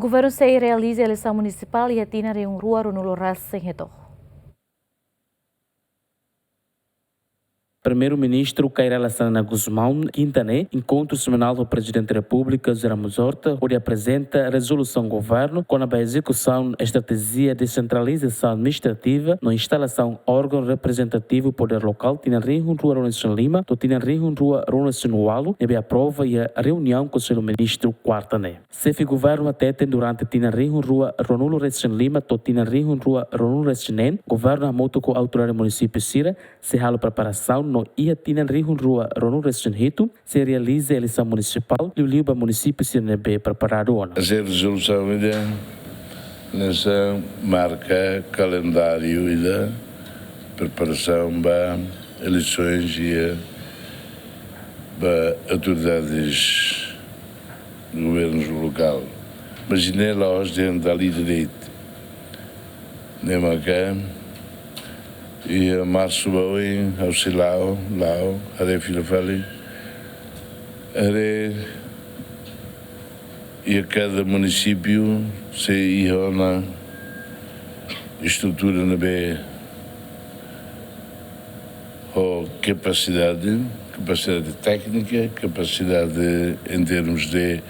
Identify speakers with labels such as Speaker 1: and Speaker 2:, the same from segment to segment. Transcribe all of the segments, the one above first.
Speaker 1: Governo SEI realiza eleição municipal e atina em rua Ronulo Ras sem retorno.
Speaker 2: Primeiro-Ministro Caira Lassana Guzmão, quinta-né, encontro semanal do Presidente da República, Zé Ramos Horta, onde apresenta a resolução do governo com a execução da estratégia de descentralização administrativa na instalação órgão representativo poder local, tinha Rio Rua Ronaldson Lima, do tinha Rio Rua Ronaldson Nualo, e a prova e a reunião com o seu ministro quarta-né. Se o governo até durante tinha Rio Rua Ronulo Ronaldson Lima, do tinha Rio Rua Ronulo Ronaldson governo a moto com a autoridade município Sira, se halo preparação no Iatina Rio Rua Ronulo Ronaldson se realiza a eleição municipal e o Liba município se B preparado ou não.
Speaker 3: Essa resolução nessa marca calendário e da preparação para eleições e para autoridades do governo local. Imaginei lá os dentro da direito. Nem marca e a março bem auxiliar lá a filha fali e a cada município se ia na estrutura na B ou capacidade técnica, capacidade em termos de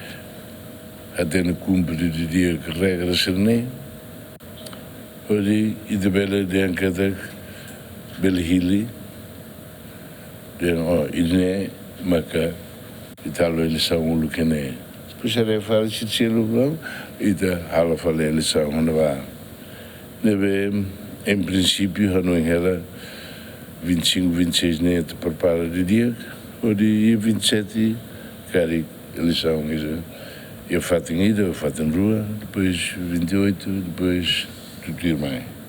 Speaker 3: até no cumprir de dia que regras serem e de bela de cada Belhili, ele maca e tal eleição lucane. Pois era falar se tinha lugar e da hala falar eleição onde vai. Neve em princípio não era 25, 26 neto prepara de dia, ou de 27 cari eleição eu faço em ida, eu faço em rua, depois 28, depois tudo mais.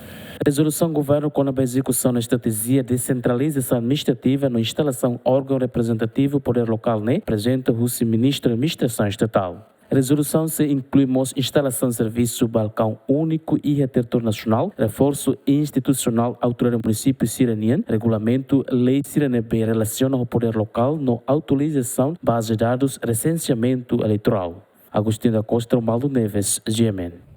Speaker 2: Resolução do governo com a execução da estratégia de descentralização administrativa na instalação órgão representativo poder local, apresenta o ministro da Administração Estatal. A resolução se inclui instalação de serviço balcão único e território nacional, reforço institucional autoridade município siraniano, regulamento lei siranebe relaciona ao poder local na atualização base de dados recenseamento eleitoral. Agostinho da Costa, Romaldo Neves, GMN.